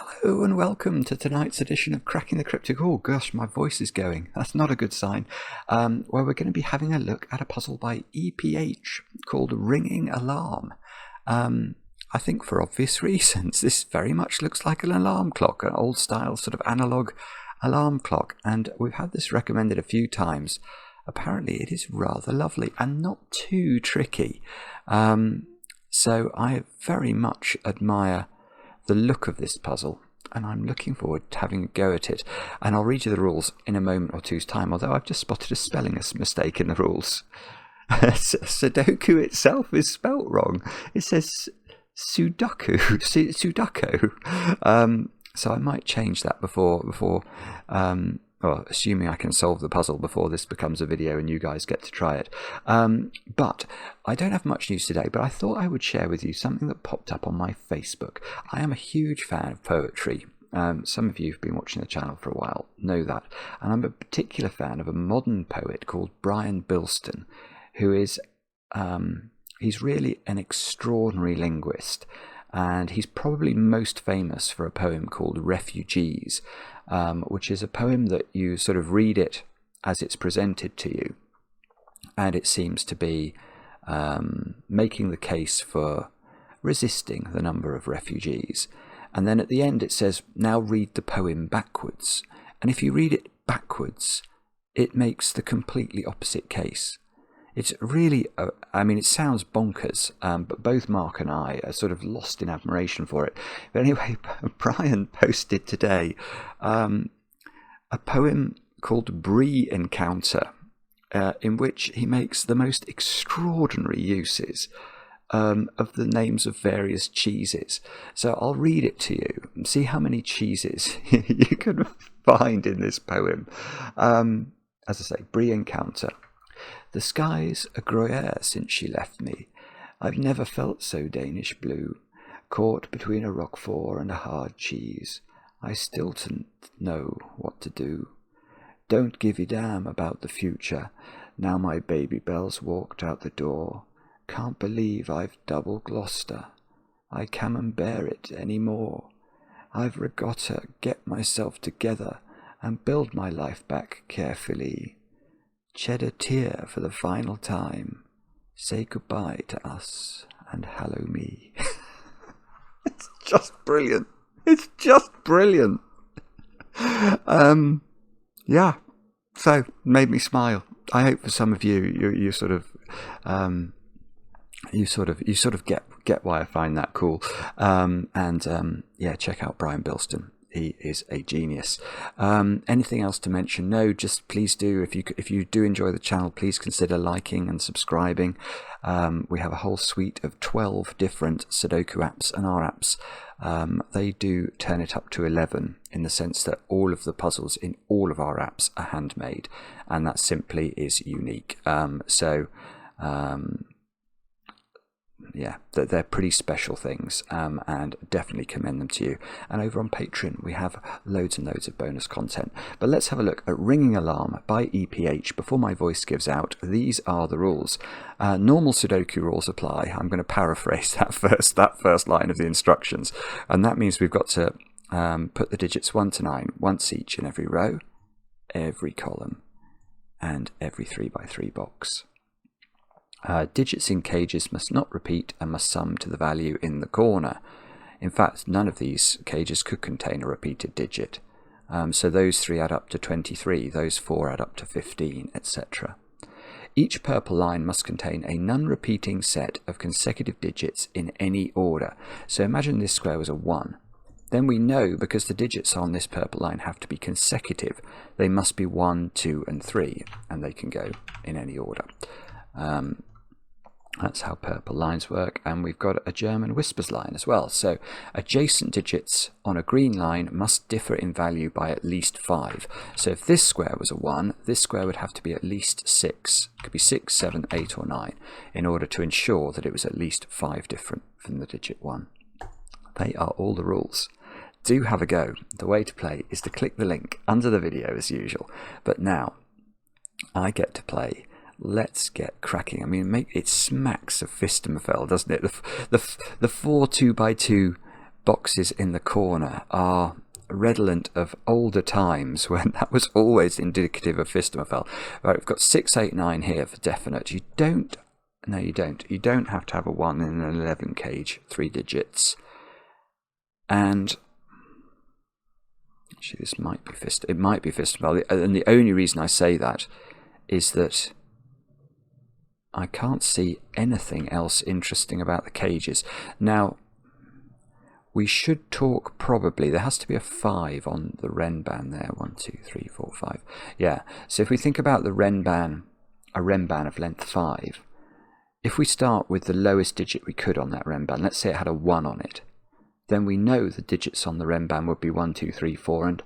Hello and welcome to tonight's edition of Cracking the Cryptic. Oh gosh, my voice is going. That's not a good sign. Where we're going to be having a look at a puzzle by EPH called Ringing Alarm. I think for obvious reasons. This very much looks like an alarm clock, an old style sort of analog alarm clock. And we've had this recommended a few times. Apparently it is rather lovely and not too tricky. So I very much admire the look of this puzzle, and I'm looking forward to having a go at it. And I'll read you the rules in a moment or two's time, although I've just spotted a spelling mistake in the rules. Sudoku itself is spelt wrong. It says Sudoku. So I might change that before assuming I can solve the puzzle before this becomes a video and you guys get to try it. But I don't have much news today, but I thought I would share with you something that popped up on my Facebook. I am a huge fan of poetry. Some of you who've been watching the channel for a while know that. And I'm a particular fan of a modern poet called Brian Bilston, who is, he's really an extraordinary linguist. And he's probably most famous for a poem called Refugees, which is a poem that you sort of read it as it's presented to you. And it seems to be making the case for resisting the number of refugees. And then at the end it says, now read the poem backwards. And if you read it backwards, it makes the completely opposite case. It's really, I mean, it sounds bonkers, but both Mark and I are sort of lost in admiration for it. But anyway, Brian posted today a poem called Brie Encounter, in which he makes the most extraordinary uses of the names of various cheeses. So I'll read it to you and see how many cheeses you can find in this poem. As I say, Brie Encounter. The sky's a Gruyere since she left me. I've never felt so Danish blue. Caught between a Roquefort and a hard cheese, I still don't know what to do. Don't give a damn about the future. Now my baby bell's walked out the door. Can't believe I've double Gloucester. I can't bear it any more. I've regotta get myself together and build my life back carefully. Shed a tear for the final time. Say goodbye to us and hallow me. It's just brilliant. It's just brilliant. Yeah. So made me smile. I hope for some of you, you sort of get why I find that cool. Yeah, check out Brian Bilston. He is a genius. Anything else to mention? No, just please do. If you do enjoy the channel, please consider liking and subscribing. We have a whole suite of 12 different Sudoku apps and our apps. They do turn it up to 11 in the sense that all of the puzzles in all of our apps are handmade, and that simply is unique. Yeah, they're pretty special things, and definitely commend them to you. And over on Patreon, we have loads and loads of bonus content. But let's have a look at Ringing Alarm by EPH. Before my voice gives out, these are the rules. Normal Sudoku rules apply. I'm going to paraphrase that first line of the instructions. And that means we've got to put the digits 1 to 9 once each in every row, every column, and every 3x3 box. Digits in cages must not repeat and must sum to the value in the corner. In fact, none of these cages could contain a repeated digit. So those 3 add up to 23, those 4 add up to 15, etc. Each purple line must contain a non-repeating set of consecutive digits in any order. So imagine this square was a 1. Then we know, because the digits on this purple line have to be consecutive, they must be 1, 2, and 3, and they can go in any order. That's how purple lines work. And we've got a German whispers line as well. So adjacent digits on a green line must differ in value by at least 5. So if this square was a 1, this square would have to be at least 6. It could be 6, 7, 8 or 9 in order to ensure that it was at least 5 different from the digit 1. They are all the rules. Do have a go. The way to play is to click the link under the video as usual. But now I get to play. Let's get cracking. I mean, it smacks of Fistemfell, doesn't it? The 4 2x2 boxes in the corner are redolent of older times when that was always indicative of Fistemafell. Right, we've got 6, 8, 9 here for definite. You don't have to have a 1 in an 11 cage, 3 digits. And actually, this might be Fistemafell. And the only reason I say that is that I can't see anything else interesting about the cages. Now, we should talk probably, there has to be a 5 on the Renban there. 1, 2, 3, 4, 5. Yeah, so if we think about the Renban, a Renban of length 5, if we start with the lowest digit we could on that Renban, let's say it had a 1 on it, then we know the digits on the Renban would be 1, 2, 3, 4 and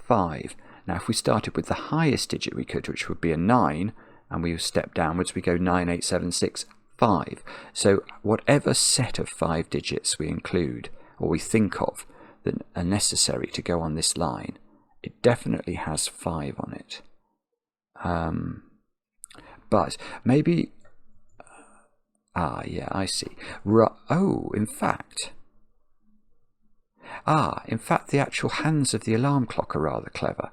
5. Now if we started with the highest digit we could, which would be a 9, and we step downwards, we go 9, 8, 7, 6, 5. So whatever set of 5 digits we include, or we think of, that are necessary to go on this line, it definitely has 5 on it. But maybe... yeah, I see. In fact, the actual hands of the alarm clock are rather clever.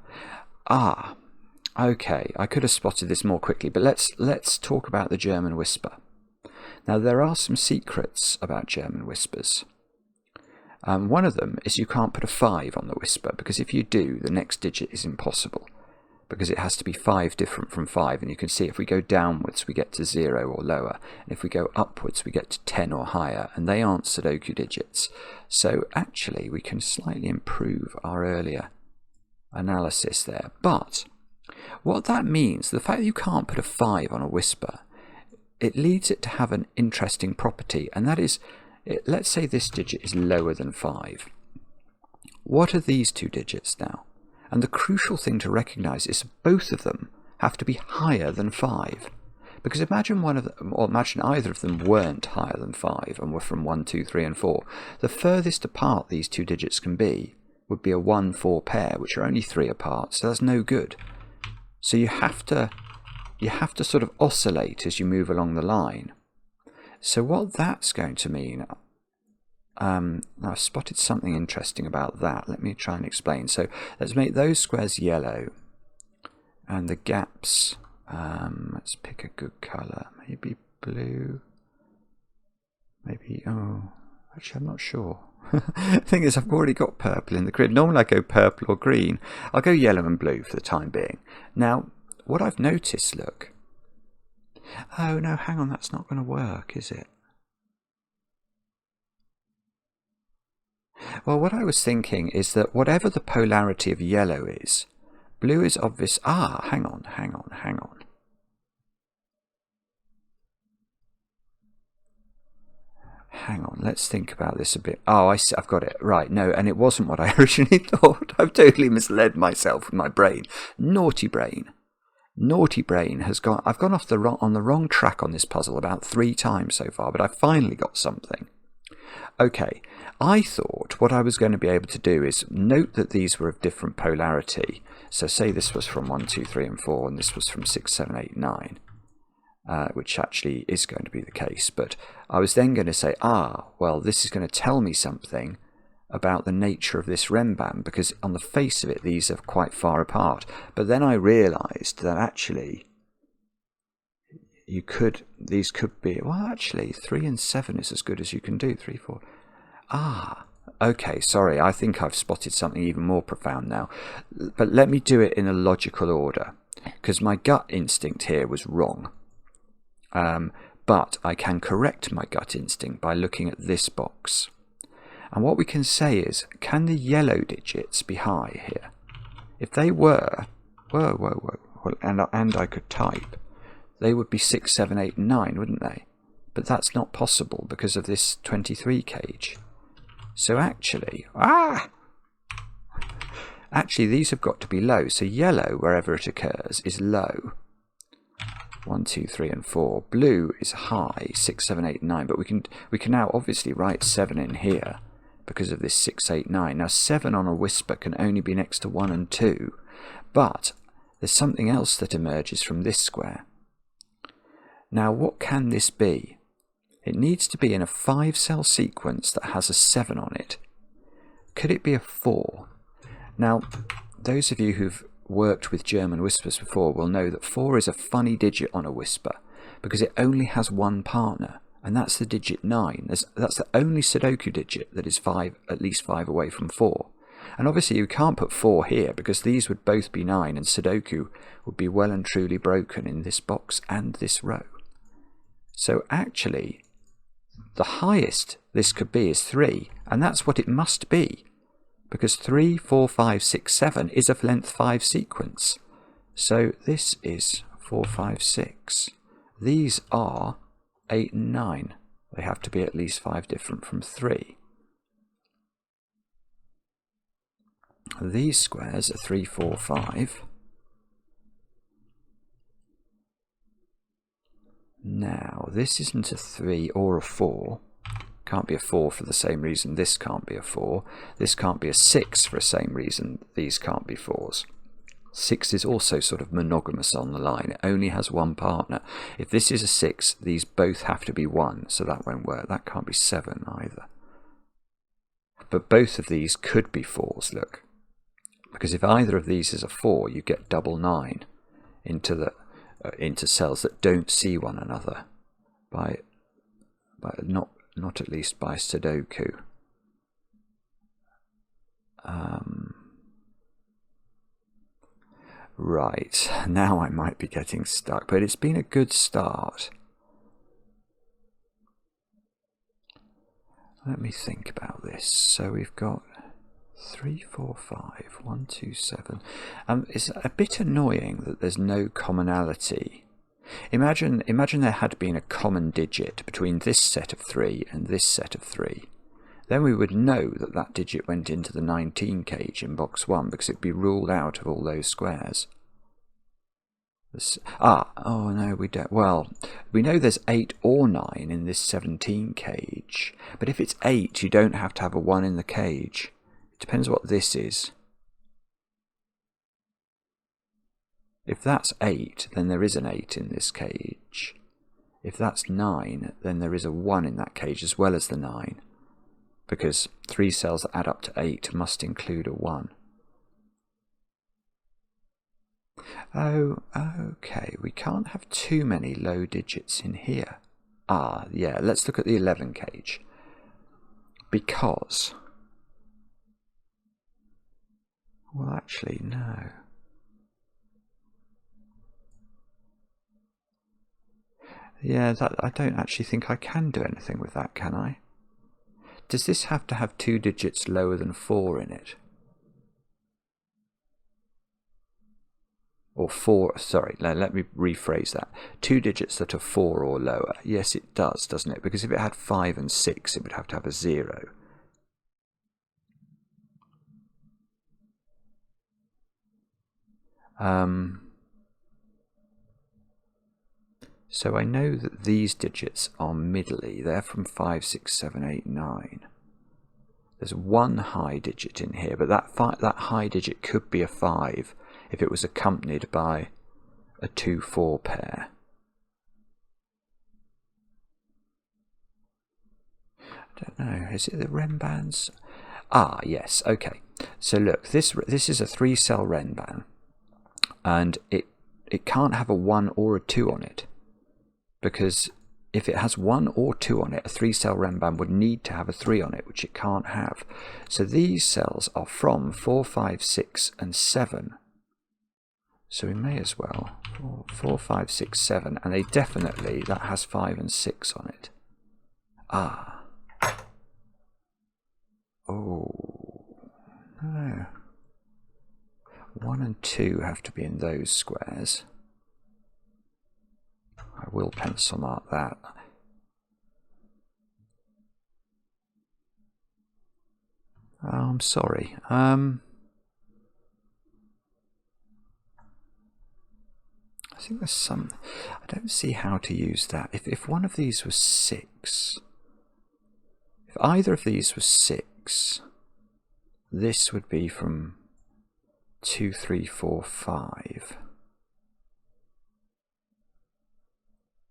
Okay, I could have spotted this more quickly, but let's talk about the German whisper. Now, there are some secrets about German whispers. One of them is you can't put a 5 on the whisper, because if you do, the next digit is impossible, because it has to be 5 different from 5, and you can see if we go downwards we get to 0 or lower, and if we go upwards we get to 10 or higher, and they aren't Sudoku digits. So actually we can slightly improve our earlier analysis there. But what that means, the fact that you can't put a 5 on a whisper, it leads it to have an interesting property, and that is, let's say this digit is lower than 5. What are these 2 digits now? And the crucial thing to recognise is both of them have to be higher than 5. Because imagine one of them, or imagine either of them weren't higher than 5 and were from 1, 2, 3 and 4. The furthest apart these 2 digits can be would be a 1-4 pair, which are only 3 apart, so that's no good. So you have to sort of oscillate as you move along the line. So what that's going to mean, I've spotted something interesting about that. Let me try and explain. So let's make those squares yellow, and the gaps, let's pick a good colour, maybe blue, maybe, actually I'm not sure. The thing is, I've already got purple in the grid. Normally I go purple or green. I'll go yellow and blue for the time being. Now, what I've noticed, look. Oh no, hang on, that's not going to work, is it? Well, what I was thinking is that whatever the polarity of yellow is, blue is obvious. Hang on. Hang on, let's think about this a bit. I see, I've got it. Right, no, and it wasn't what I originally thought. I've totally misled myself with my brain. Naughty brain has gone. I've gone off on the wrong track on this puzzle about 3 times so far, but I finally got something. Okay, I thought what I was going to be able to do is note that these were of different polarity. So say this was from 1, 2, 3 and 4, and this was from 6, 7, 8, 9. Which actually is going to be the case. But I was then going to say, well, this is going to tell me something about the nature of this Renban, because on the face of it, these are quite far apart. But then I realised that actually, these could be, well, actually, 3 and 7 is as good as you can do, 3, 4. Okay, sorry, I think I've spotted something even more profound now. But let me do it in a logical order, because my gut instinct here was wrong. But I can correct my gut instinct by looking at this box. And what we can say is, can the yellow digits be high here? If they were, and I could type, they would be 6, 7, 8, and 9, wouldn't they? But that's not possible because of this 23 cage. So actually, actually these have got to be low. So yellow, wherever it occurs, is low. 1, 2, 3 and 4. Blue is high, 6, 7, 8, 9. But we can now obviously write 7 in here because of this 6, 8, 9. Now 7 on a whisper can only be next to 1 and 2. But there's something else that emerges from this square. Now what can this be? It needs to be in a 5-cell sequence that has a 7 on it. could it be a 4? Now, those of you who've worked with German whispers before will know that 4 is a funny digit on a whisper because it only has one partner, and that's the digit 9. That's the only Sudoku digit that is at least 5 away from 4. And obviously you can't put 4 here because these would both be 9 and Sudoku would be well and truly broken in this box and this row. So actually, the highest this could be is 3, and that's what it must be, because 3, 4, 5, 6, 7 is of length 5 sequence. So this is 4, 5, 6. These are 8 and 9. They have to be at least 5 different from 3. These squares are 3, 4, 5. Now, this isn't a 3 or a 4. Can't be a 4 for the same reason this can't be a 4. This can't be a 6 for the same reason these can't be 4s. 6 is also sort of monogamous on the line. It only has one partner. If this is a 6, these both have to be 1, so that won't work. That can't be 7 either. But both of these could be 4s, look. Because if either of these is a 4, you get double 9 into cells that don't see one another by not at least by Sudoku. Right, now I might be getting stuck, but it's been a good start. Let me think about this. So we've got 3, 4, 5, 1, 2, 7. It's a bit annoying that there's no commonality. Imagine there had been a common digit between this set of 3 and this set of 3. Then we would know that that digit went into the 19 cage in box 1 because it'd be ruled out of all those squares. Oh no, we don't. Well, we know there's 8 or 9 in this 17 cage, but if it's 8, you don't have to have a 1 in the cage. It depends what this is. If that's 8, then there is an 8 in this cage. If that's 9, then there is a 1 in that cage as well as the 9. Because 3 cells that add up to 8 must include a 1. Oh, okay, we can't have too many low digits in here. Yeah, let's look at the 11 cage. Because... well, actually, no. Yeah, I don't actually think I can do anything with that, can I? Does this have to have 2 digits lower than 4 in it? Or 4, sorry, let me rephrase that. 2 digits that are 4 or lower. Yes, it does, doesn't it? Because if it had 5 and 6, it would have to have a 0. So I know that these digits are middly. They're from 5, 6, 7, 8, 9. There's one high digit in here, but that high digit could be a 5 if it was accompanied by a 2-4 pair. I don't know. Is it the Renbans? Yes. Okay. So look, this is a 3-cell Renban, and it can't have a 1 or a 2 on it. Because if it has 1 or 2 on it, a 3-cell Renban would need to have a 3 on it, which it can't have. So these cells are from 4, 5, 6, and 7. So we may as well. 4, 5, 6, 7, and they definitely, that has 5 and 6 on it. Oh, no. 1 and 2 have to be in those squares. I will pencil mark that. Oh, I'm sorry. I think there's some... I don't see how to use that. If one of these was 6... If either of these was 6, this would be from 2, 3, 4, 5.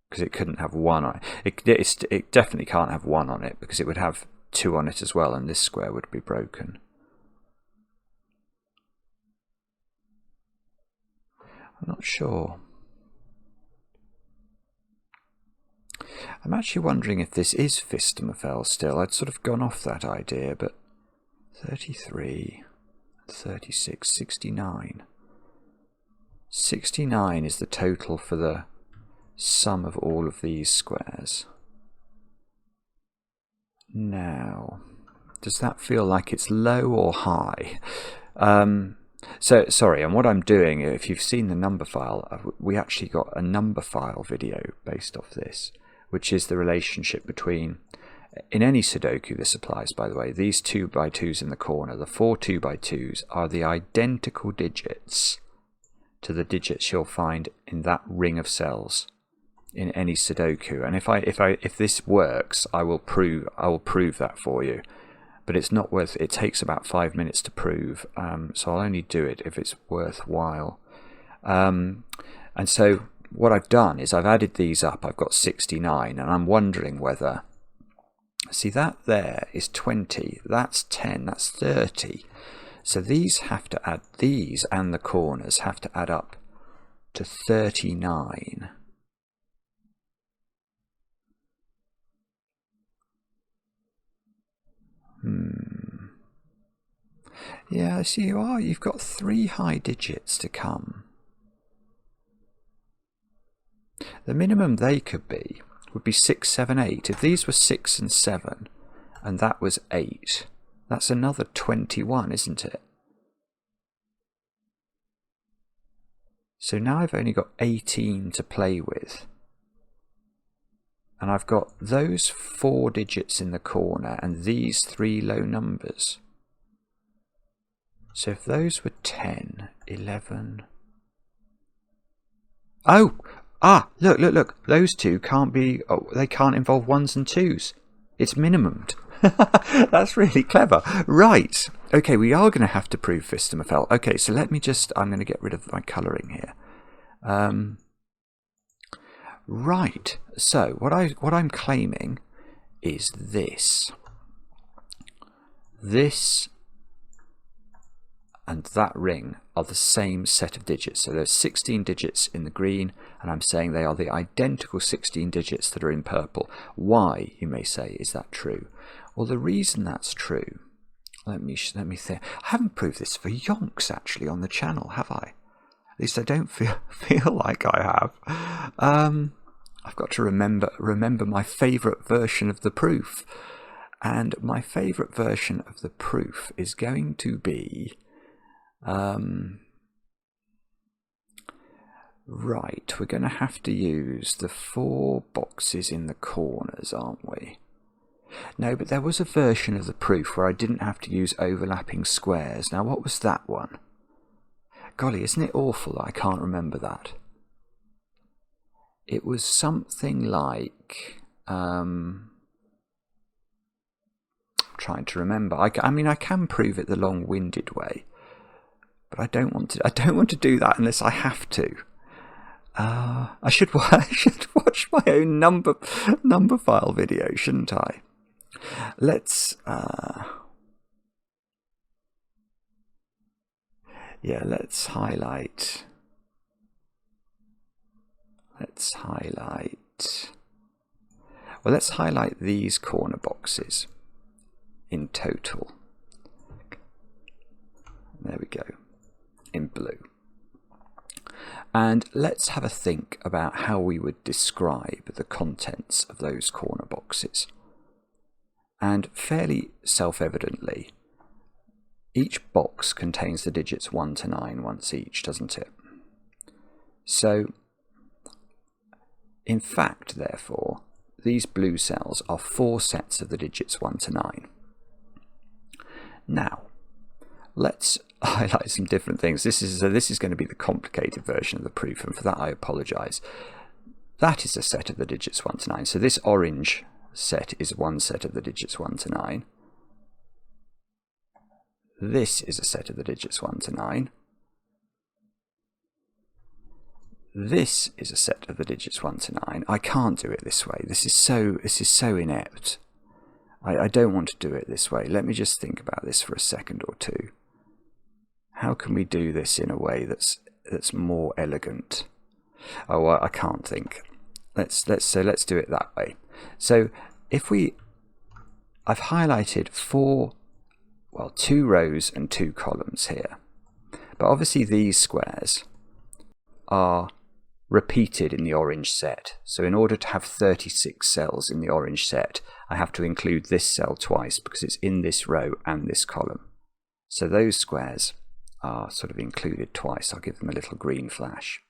Because it couldn't have 1 on it. It definitely can't have 1 on it, because it would have 2 on it as well, and this square would be broken. I'm not sure. I'm actually wondering if this is Fistamafel still. I'd sort of gone off that idea, but 33, 36, 69. 69 is the total for the sum of all of these squares. Now, does that feel like it's low or high? So, sorry, and what I'm doing, if you've seen the number file, we actually got a number file video based off this, which is the relationship between, in any Sudoku this applies by the way, these 2x2s in the corner, the 4 2x2s are the identical digits to the digits you'll find in that ring of cells in any Sudoku. And if this works, I will prove that for you. But it's not worth it. Takes about 5 minutes to prove, so I'll only do it if it's worthwhile. And so what I've done is I've added these up. I've got 69, and I'm wondering whether, see, that there is 20, that's 10, that's 30. So these have to add, these and the corners have to add up to 39. Yeah, so you've got 3 high digits to come. The minimum they could be would be 6, 7, 8. If these were 6 and 7 and that was 8, that's another 21, isn't it? So now I've only got 18 to play with. And I've got those 4 digits in the corner and these 3 low numbers. So if those were 10, 11... Oh! Look. Those two can't be... Oh, they can't involve 1s and 2s. It's minimumed. That's really clever. Right. Okay, we are going to have to prove Fistamafel. Okay, so let me just... I'm going to get rid of my colouring here. Right. So what I'm claiming is this. This and that ring are the same set of digits. So there's 16 digits in the green, and I'm saying they are the identical 16 digits that are in purple. Why, you may say, is that true? Well, the reason that's true, let me think. I haven't proved this for yonks actually on the channel, have I? At least I don't feel like I have. I've got to remember my favourite version of the proof, and my favourite version of the proof is going to be. Right, we're going to have to use the 4 boxes in the corners, aren't we? No, but there was a version of the proof where I didn't have to use overlapping squares. Now, what was that one? Golly, isn't it awful that I can't remember that? It was something like... trying to remember. I mean, I can prove it the long-winded way. But I don't want to do that unless I have to. I should watch my own number file video, shouldn't I? Let's let's highlight. Well, let's highlight these corner boxes in total. There we go. In blue. And let's have a think about how we would describe the contents of those corner boxes. And fairly self-evidently, each box contains the digits 1 to 9 once each, doesn't it? So, in fact, therefore, these blue cells are 4 sets of the digits 1 to 9. Now, let's highlight some different things. This is going to be the complicated version of the proof, and for that I apologise. That is a set of the digits 1 to 9. So this orange set is one set of the digits 1 to 9. This is a set of the digits 1 to 9. This is a set of the digits 1 to 9. I can't do it this way. This is so inept. I don't want to do it this way. Let me just think about this for a second or two. How can we do this in a way that's that's more elegant? Oh, well, I can't think. Let's do it that way. So if I've highlighted 2 rows and 2 columns here, but obviously these squares are repeated in the orange set. So in order to have 36 cells in the orange set, I have to include this cell twice because it's in this row and this column. So those squares are sort of included twice. I'll give them a little green flash.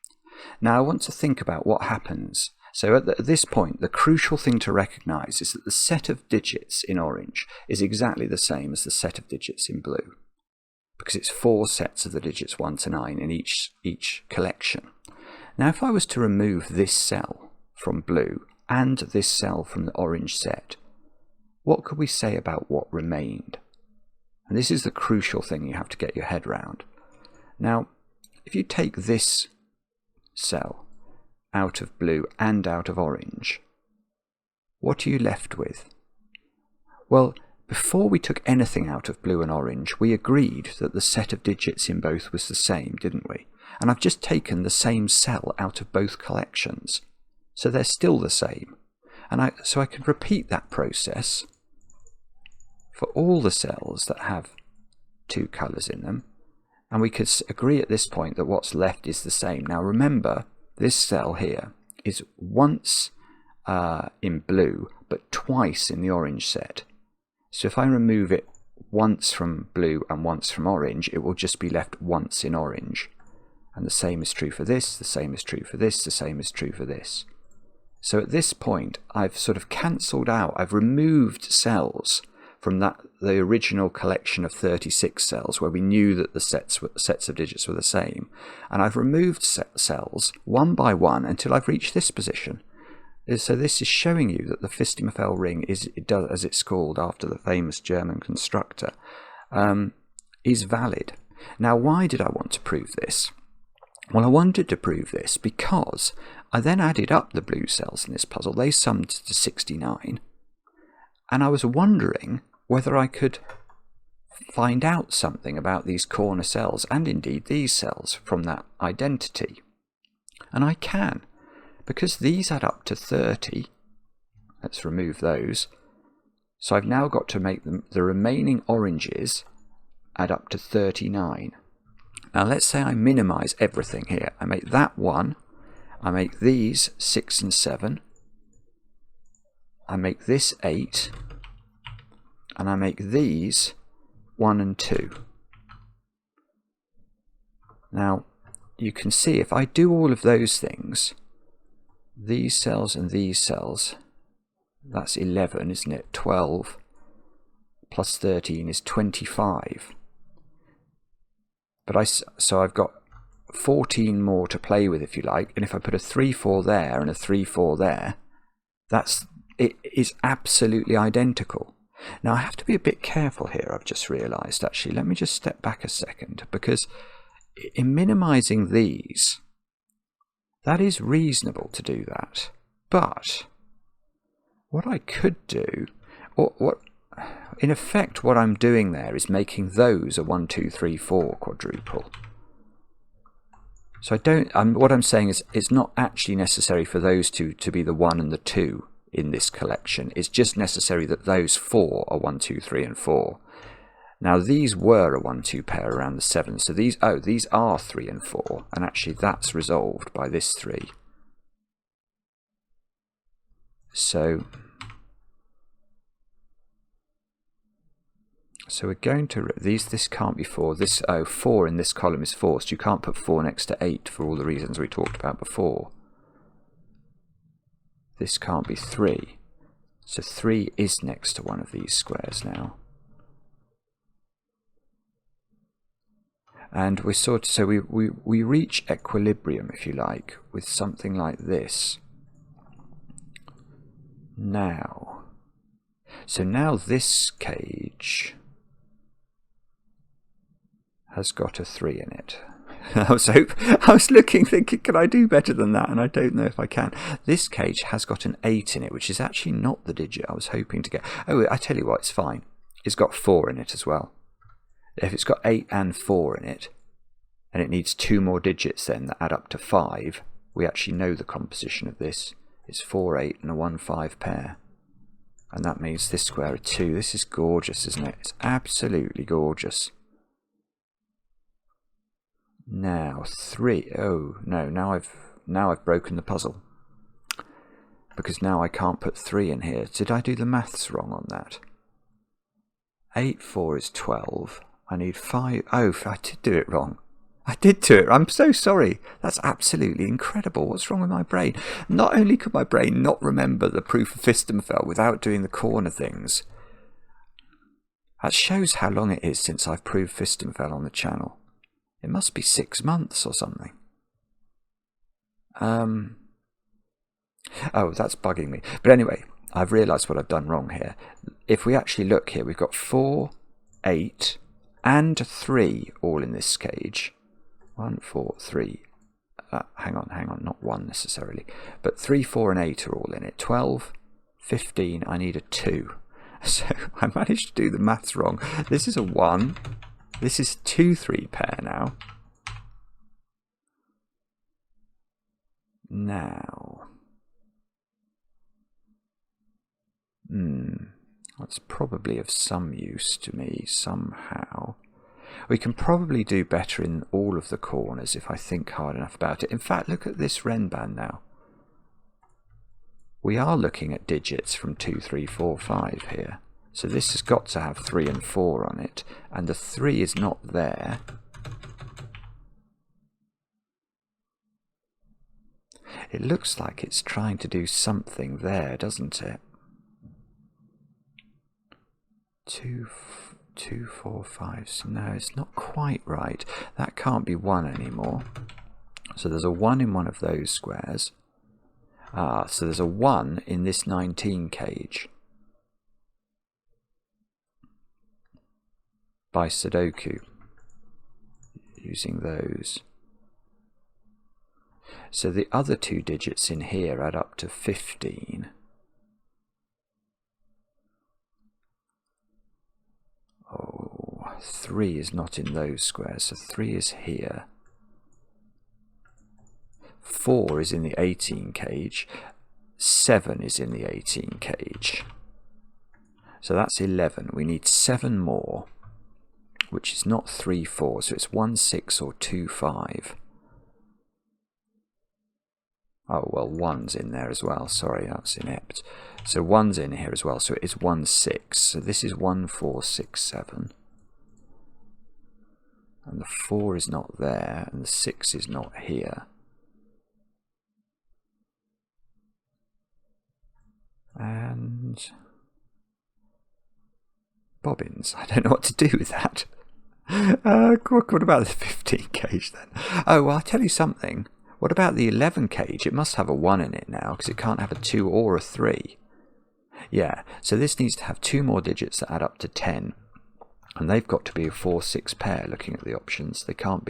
Now I want to think about what happens. So at this point, the crucial thing to recognize is that the set of digits in orange is exactly the same as the set of digits in blue, because it's 4 sets of the digits 1 to 9 in each collection. Now if I was to remove this cell from blue and this cell from the orange set, what could we say about what remained? And this is the crucial thing you have to get your head round. Now, if you take this cell out of blue and out of orange, what are you left with? Well, before we took anything out of blue and orange, we agreed that the set of digits in both was the same, didn't we? And I've just taken the same cell out of both collections, so they're still the same. And so I can repeat that process for all the cells that have 2 colours in them, and we could agree at this point that what's left is the same. Now remember, this cell here is once in blue, but twice in the orange set. So if I remove it once from blue and once from orange, it will just be left once in orange. And the same is true for this, the same is true for this, the same is true for this. So at this point, I've sort of cancelled out, I've removed cells from the original collection of 36 cells where we knew that the sets of digits were the same. And I've removed cells one by one until I've reached this position. So this is showing you that the Fistimofel ring, as it's called after the famous German constructor, is valid. Now why did I want to prove this? Well, I wanted to prove this because I then added up the blue cells in this puzzle. They summed to 69. And I was wondering whether I could find out something about these corner cells, and indeed these cells, from that identity. And I can, because these add up to 30. Let's remove those. So I've now got to make the remaining oranges add up to 39. Now let's say I minimise everything here. I make that 1, I make these 6 and 7, I make this 8, and I make these 1 and 2. Now you can see if I do all of those things, these cells and these cells, that's 11, isn't it? 12 plus 13 is 25. But so I've got 14 more to play with, if you like, and if I put a 3-4 there and a 3-4 there, it is absolutely identical. Now I have to be a bit careful here, I've just realised actually. Let me just step back a second, because in minimising these, that is reasonable to do that. But what I could do, or in effect what I'm doing there is making those a 1, 2, 3, 4 quadruple. So what I'm saying is it's not actually necessary for those two to be the 1 and the 2 in this collection. It's just necessary that those 4 are 1, 2, 3 and 4. Now these were a 1, 2 pair around the 7, so these are 3 and 4, and actually that's resolved by this 3. So we're going to, this can't be 4, 4 in this column is 4, so you can't put 4 next to 8 for all the reasons we talked about before. This can't be 3, so 3 is next to one of these squares now. And we reach equilibrium, if you like, with something like this. Now, so now this cage has got a 3 in it. I was looking, thinking, can I do better than that? And I don't know if I can. This cage has got an 8 in it, which is actually not the digit I was hoping to get. Oh, I tell you what, it's fine. It's got 4 in it as well. If it's got 8 and 4 in it, and it needs 2 more digits then that add up to 5. We actually know the composition of this. It's 4, 8 and a 1, 5 pair. And that means this square of 2. This is gorgeous, isn't it? It's absolutely gorgeous. Now 3. Oh no, now I've broken the puzzle. Because now I can't put 3 in here. Did I do the maths wrong on that? 8, 4 is 12. I need 5. Oh, I did do it wrong. I did do it. I'm so sorry. That's absolutely incredible. What's wrong with my brain? Not only could my brain not remember the proof of Fistenfeld without doing the corner things, that shows how long it is since I've proved Fistenfeld on the channel. It must be 6 months or something. Oh, that's bugging me. But anyway, I've realised what I've done wrong here. If we actually look here, we've got 4, 8 and 3 all in this cage. 1, 4, 3. Hang on, not 1 necessarily. But 3, 4 and 8 are all in it. 12, 15, I need a 2. So I managed to do the maths wrong. This is a 1. This is 2, 3 pair now. Now. That's probably of some use to me somehow. We can probably do better in all of the corners if I think hard enough about it. In fact, look at this Renban now. We are looking at digits from 2, 3, 4, 5 here. So this has got to have 3 and 4 on it. And the 3 is not there. It looks like it's trying to do something there, doesn't it? 2, 4, 5. No, it's not quite right. That can't be 1 anymore. So there's a 1 in one of those squares. So there's a 1 in this 19 cage. By Sudoku. Using those. So the other 2 digits in here add up to 15. Oh, 3 is not in those squares, so 3 is here. 4 is in the 18 cage. 7 is in the 18 cage. So that's 11. We need 7 more, which is not 3, 4, so it's 1, 6 or 2, 5. Oh, well, 1's in there as well. Sorry, that's inept. So 1's in here as well, so it is 1, 6. So this is 1, 4, 6, 7. And the 4 is not there, and the 6 is not here. And bobbins. I don't know what to do with that. What about the 15 cage then? Oh, well, I'll tell you something. What about the 11 cage? It must have a 1 in it now, because it can't have a 2 or a 3. Yeah, so this needs to have 2 more digits that add up to 10. And they've got to be a 4, 6 pair, looking at the options. They can't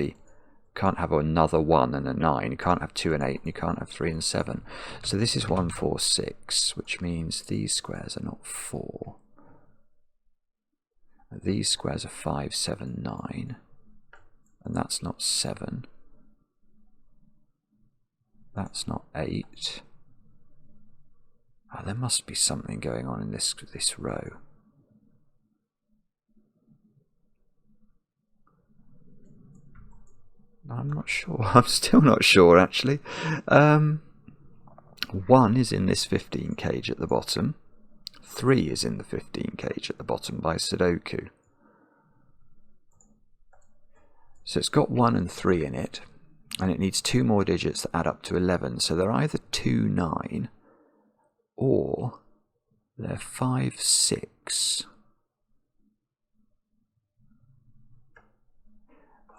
have another 1 and a 9. You can't have 2 and 8, and you can't have 3 and 7. So this is 1, 4, 6, which means these squares are not 4. These squares are 5, 7, 9. And that's not 7. That's not 8. Oh, there must be something going on in this row. I'm not sure. I'm still not sure, actually. 1 is in this 15 cage at the bottom. 3 is in the 15 cage at the bottom by Sudoku. So it's got 1 and 3 in it. And it needs 2 more digits that add up to 11. So they're either 2, 9, or they're 5, 6.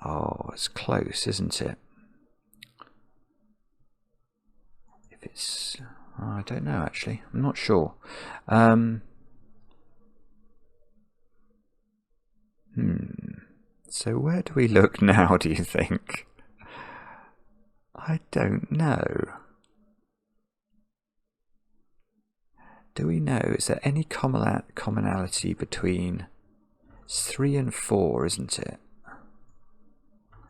Oh, it's close, isn't it? If it's... Oh, I don't know, actually. I'm not sure. So where do we look now, do you think? I don't know. Do we know? Is there any commonality between 3 and 4, isn't it?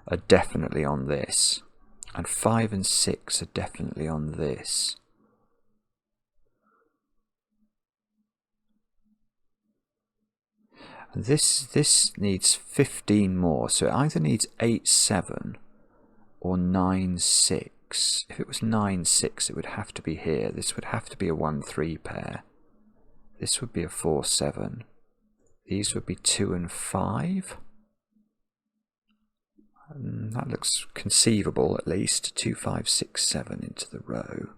are definitely on this. And 5 and 6 are definitely on this. And this needs 15 more, so it either needs 8, 7 or 9, 6. If it was 9, 6, it would have to be here. This would have to be a 1, 3 pair. This would be a 4, 7. These would be 2 and 5. That looks conceivable, at least. 2, 5, 6, 7 into the row.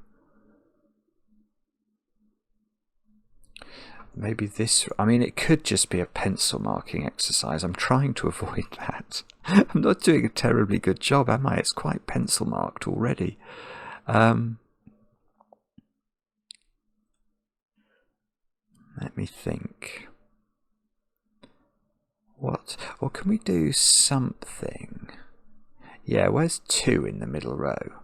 Maybe this... I mean, it could just be a pencil marking exercise. I'm trying to avoid that. I'm not doing a terribly good job, am I? It's quite pencil marked already. Let me think. What? Or can we do something? Yeah, where's 2 in the middle row?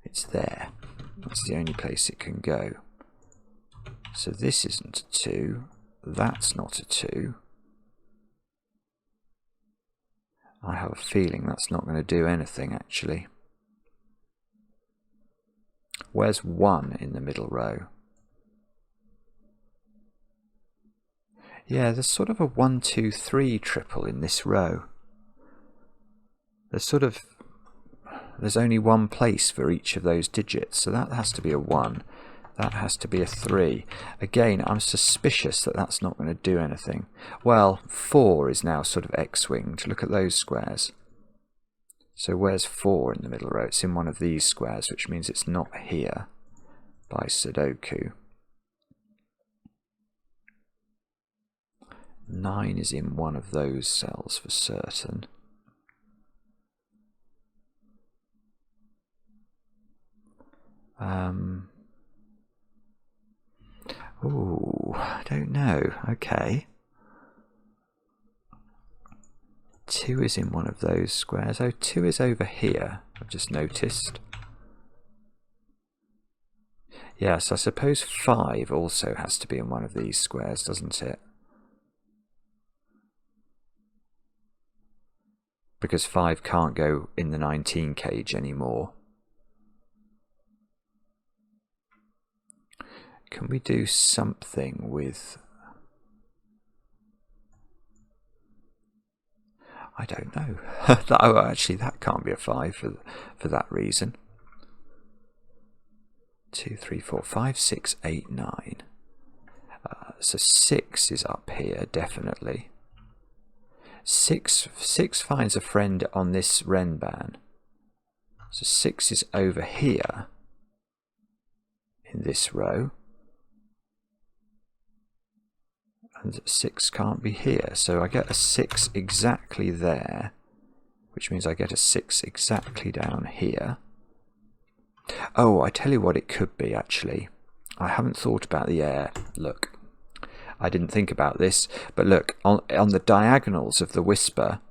It's there. That's the only place it can go. So this isn't a 2. That's not a 2. I have a feeling that's not going to do anything, actually. Where's 1 in the middle row? Yeah, there's sort of a 1, 2, 3 triple in this row. There's only one place for each of those digits, so that has to be a 1. That has to be a 3. Again, I'm suspicious that that's not going to do anything. Well, 4 is now sort of X-winged. Look at those squares. So where's 4 in the middle row? It's in one of these squares, which means it's not here by Sudoku. 9 is in one of those cells for certain. Ooh, I don't know. Okay. 2 is in one of those squares. Oh, 2 is over here, I've just noticed. Yes, I suppose 5 also has to be in one of these squares, doesn't it? Because 5 can't go in the 19 cage anymore. Can we do something with... I don't know. Oh, actually, that can't be a 5 for that reason. 2, 3, 4, 5, 6, 8, 9. So 6 is up here, definitely. 6 finds a friend on this Renban. So 6 is over here in this row. And 6 can't be here, so I get a 6 exactly there, which means I get a 6 exactly down here. Oh, I tell you what it could be, actually. I haven't thought about the air. Look, I didn't think about this, but look, on the diagonals of the whisper,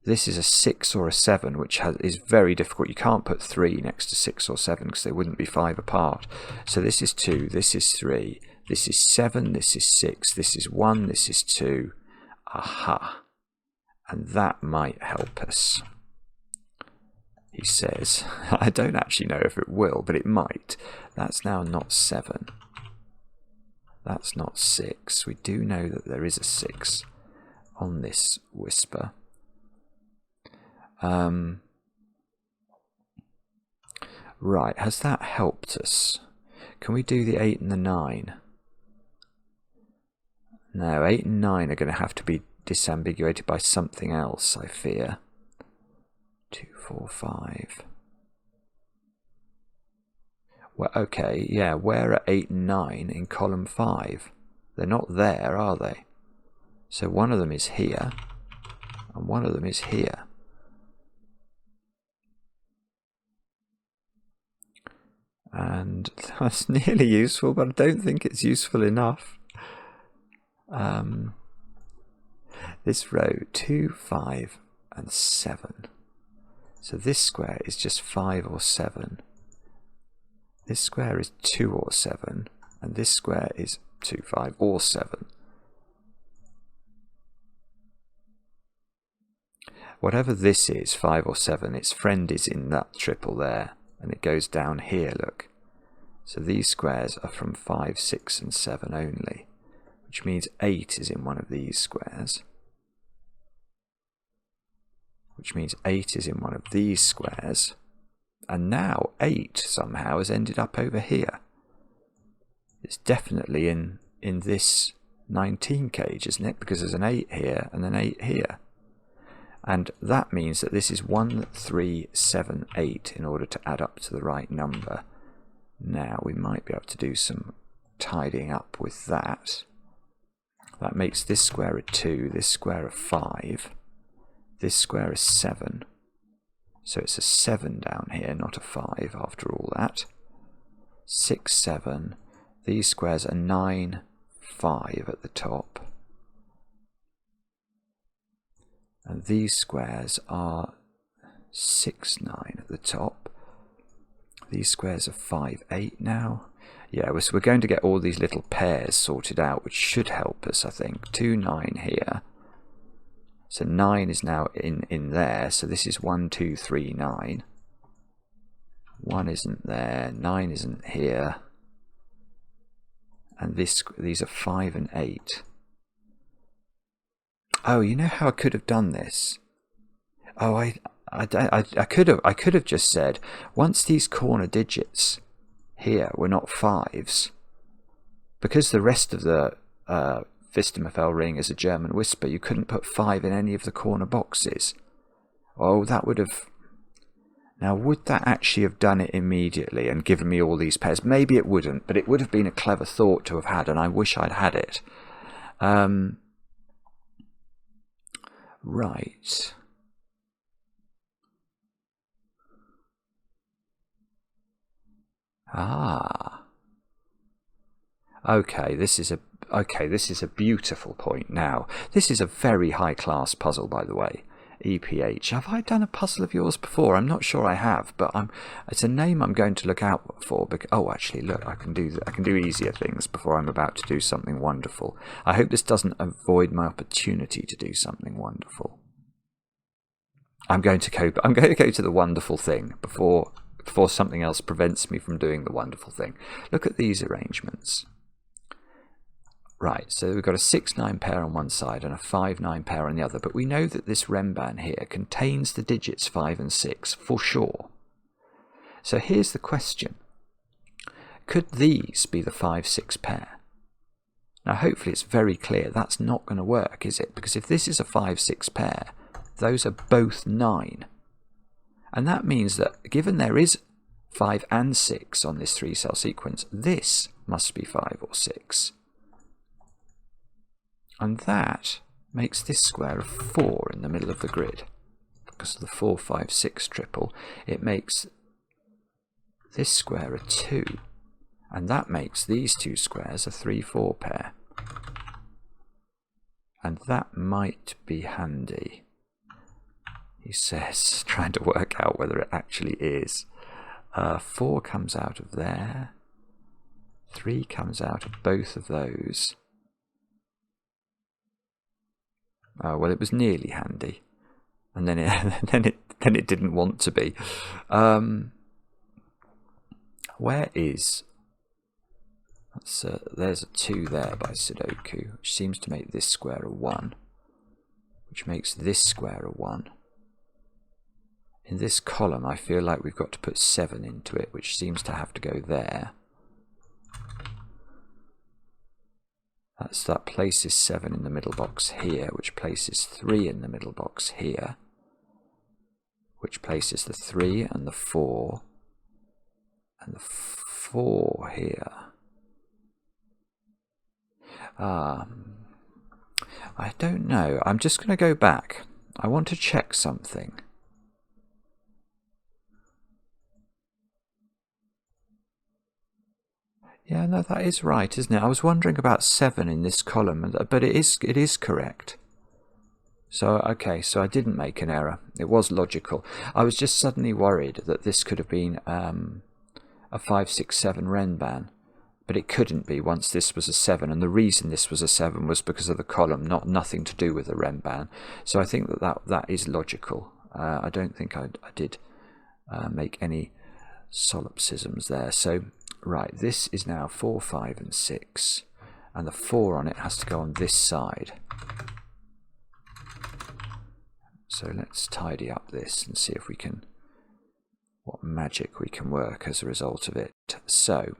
this is a 6 or a 7, which is very difficult. You can't put 3 next to 6 or 7 because they wouldn't be 5 apart. So this is 2, this is 3. This is 7, this is 6, this is 1, this is 2. Aha. And that might help us, he says. I don't actually know if it will, but it might. That's now not 7. That's not 6. We do know that there is a 6 on this whisper. Right, has that helped us? Can we do the 8 and the 9? No, 8 and 9 are going to have to be disambiguated by something else, I fear. 2, 4, 5. Well, okay, yeah, where are 8 and 9 in column 5? They're not there, are they? So one of them is here, and one of them is here. And that's nearly useful, but I don't think it's useful enough. This row, 2, 5, and 7. So this square is just 5 or 7. This square is 2 or 7, and this square is 2, 5, or 7. whatever this is, 5 or 7, its friend is in that triple there, and it goes down here, look. So these squares are from 5, 6 and 7 only, which means 8 is in one of these squares, which means 8 is in one of these squares, and now 8 somehow has ended up over here. It's definitely in this 19 cage, isn't it? Because there's an 8 here and an 8 here. And that means that this is 1, 3, 7, 8 in order to add up to the right number. Now we might be able to do some tidying up with that. That makes this square a 2, this square a 5, this square a 7. So it's a 7 down here, not a 5 after all that. 6, 7. These squares are 9, 5 at the top. And these squares are 6, 9 at the top. These squares are 5, 8 now. Yeah, so we're going to get all these little pairs sorted out, which should help us, I think. 2, 9 here. So 9 is now in there. So this is 1, 2, 3, 9. 1 isn't there. 9 isn't here. And these are 5 and 8. Oh, you know how I could have done this? Oh, I could have just said, once these corner digits here were not 5s, because the rest of the Vistimafell ring is a German whisper, you couldn't put 5 in any of the corner boxes. Oh, that would have... Now, would that actually have done it immediately and given me all these pairs? Maybe it wouldn't, but it would have been a clever thought to have had, and I wish I'd had it. Right. Ah. Okay, this is a beautiful point now. This is a very high class puzzle, by the way. EPH. Have I done a puzzle of yours before? I'm not sure I have, but it's a name I'm going to look out for. Oh, actually, look, I can do easier things before I'm about to do something wonderful. I hope this doesn't avoid my opportunity to do something wonderful. I'm going to go to the wonderful thing before something else prevents me from doing the wonderful thing. Look at these arrangements. Right, so we've got a 6-9 pair on one side and a 5-9 pair on the other, but we know that this renban here contains the digits 5 and 6 for sure. So here's the question. Could these be the 5-6 pair? Now hopefully it's very clear that's not going to work, is it? Because if this is a 5-6 pair, those are both 9. And that means that given there is 5 and 6 on this 3-cell sequence, this must be 5 or 6. And that makes this square a 4 in the middle of the grid. Because of the 4, 5, 6 triple, it makes this square a 2. And that makes these two squares a 3, 4 pair. And that might be handy, he says, trying to work out whether it actually is. 4 comes out of there. 3 comes out of both of those. Oh, well, it was nearly handy, and then it didn't want to be. Where is? There's a 2 there by Sudoku, which seems to make this square a 1, which makes this square a 1. In this column, I feel like we've got to put 7 into it, which seems to have to go there. That places 7 in the middle box here, which places 3 in the middle box here, which places the 3 and the 4 and the 4 here. I don't know. I'm just going to go back. I want to check something. Yeah, no, that is right, isn't it? I was wondering about 7 in this column, but it is correct. So, okay, so I didn't make an error. It was logical. I was just suddenly worried that this could have been a 5, 6, 7 renban. but it couldn't be once this was a 7, and the reason this was a 7 was because of the column, nothing to do with the Remban. So I think that is logical. I don't think I did make any solipsisms there. So right, this is now 4, 5 and 6, and the 4 on it has to go on this side. So let's tidy up this and see if we can, what magic we can work as a result of it. So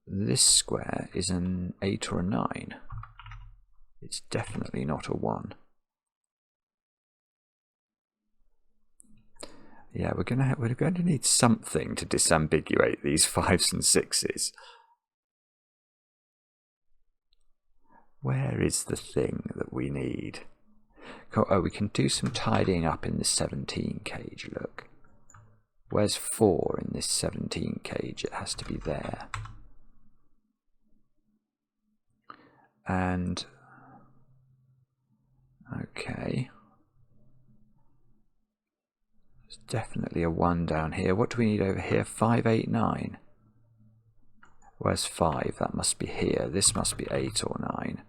this square is an 8 or a 9. It's definitely not a 1. Yeah, we're going to need something to disambiguate these 5s and 6s. Where is the thing that we need? Oh, we can do some tidying up in the 17 cage, look. Where's 4 in this 17 cage? It has to be there. And, okay. There's definitely a 1 down here. What do we need over here? 5, 8, 9. Where's 5? That must be here. This must be 8 or 9.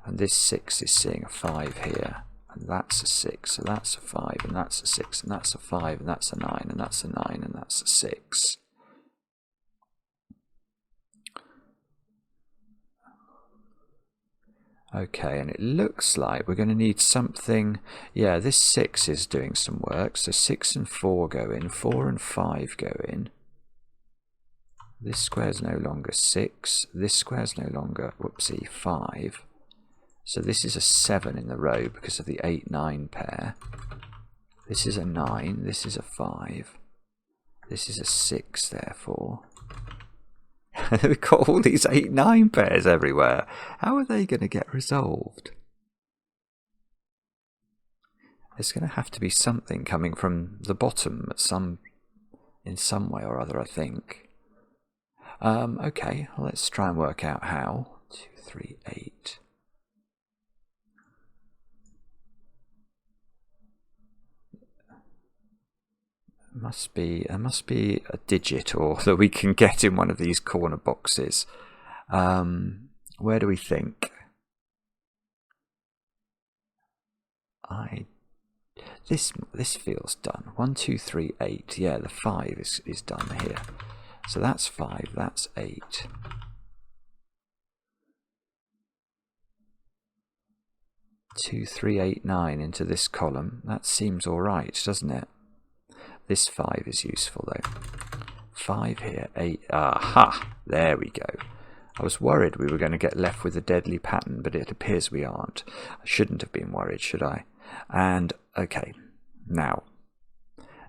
And this 6 is seeing a 5 here. And that's a 6. So that's a 5. And that's a 6. And that's a 5. And that's a 9. And that's a 9. And that's a 6. Okay, and it looks like we're going to need something. Yeah, this 6 is doing some work. So 6 and 4 go in. 4 and 5 go in. This square's no longer 6. This square's no longer, whoopsie, 5. So this is a 7 in the row because of the 8-9 pair. This is a 9. This is a 5. This is a 6, therefore. We've got all these 8-9 pairs everywhere. How are they going to get resolved? There's going to have to be something coming from the bottom in some way or other, I think. Okay, well, let's try and work out how. 2, 3, 8. There must be a digit or that we can get in one of these corner boxes. Where do we think? This feels done. 1, 2, 3, 8. Yeah, the 5 is done here. So that's 5. That's 8. Two, 3, 8, 9 into this column. That seems all right, doesn't it? This 5 is useful though. 5 here, 8. Aha! There we go. I was worried we were going to get left with a deadly pattern, but it appears we aren't. I shouldn't have been worried, should I? And, okay, now,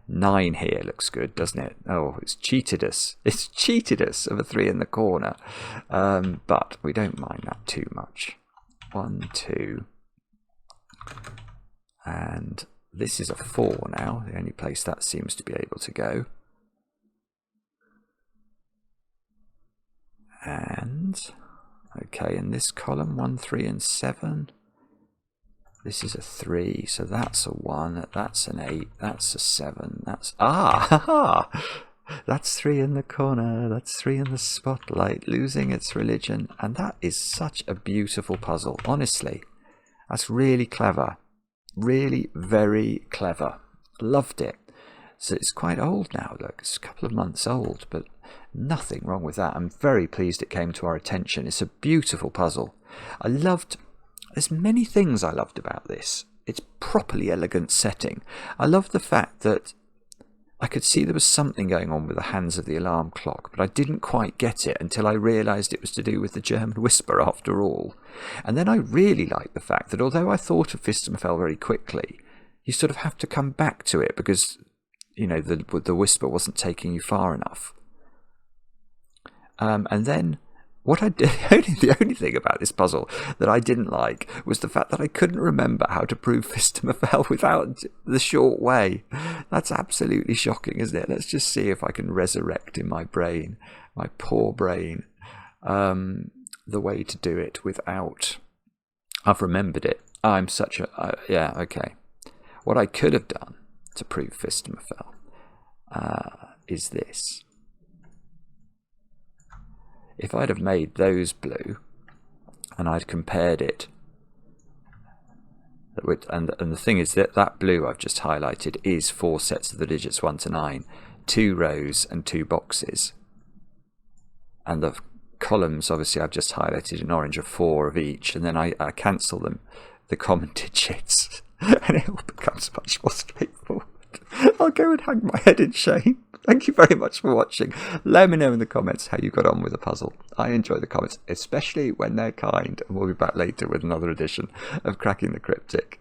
9 here looks good, doesn't it? Oh, it's cheated us. It's cheated us of a 3 in the corner. But we don't mind that too much. 1, 2, and this is a 4 now, the only place that seems to be able to go. And, okay, in this column, 1, 3 and 7. This is a 3, so that's a 1, that's an 8, that's a 7, that's... That's 3 in the corner, that's 3 in the spotlight, losing its religion. And that is such a beautiful puzzle, honestly. That's really clever. Really very clever. Loved it. So it's quite old now, look. It's a couple of months old, but nothing wrong with that. I'm very pleased it came to our attention. It's a beautiful puzzle. There's many things I loved about this. It's properly elegant setting. I love the fact that I could see there was something going on with the hands of the alarm clock, but I didn't quite get it until I realised it was to do with the German whisper after all. And then I really liked the fact that although I thought of Fistemfell very quickly, you sort of have to come back to it because, you know, the whisper wasn't taking you far enough. And then what I did, the only thing about this puzzle that I didn't like was the fact that I couldn't remember how to prove Fistemfell without the short way. That's absolutely shocking, isn't it? Let's just see if I can resurrect in my brain, my poor brain, the way to do it without... I've remembered it. I'm such a... yeah, okay. What I could have done to prove Fistemfell is this. If I'd have made those blue and I'd compared it, and the thing is that that blue I've just highlighted is 4 sets of the digits 1 to 9, 2 rows and 2 boxes. And the columns, obviously, I've just highlighted in orange, are 4 of each, and then I cancel them, the common digits, and it all becomes much more straightforward. I'll go and hang my head in shame. Thank you very much for watching. Let me know in the comments how you got on with the puzzle. I enjoy the comments, especially when they're kind, and we'll be back later with another edition of Cracking the Cryptic.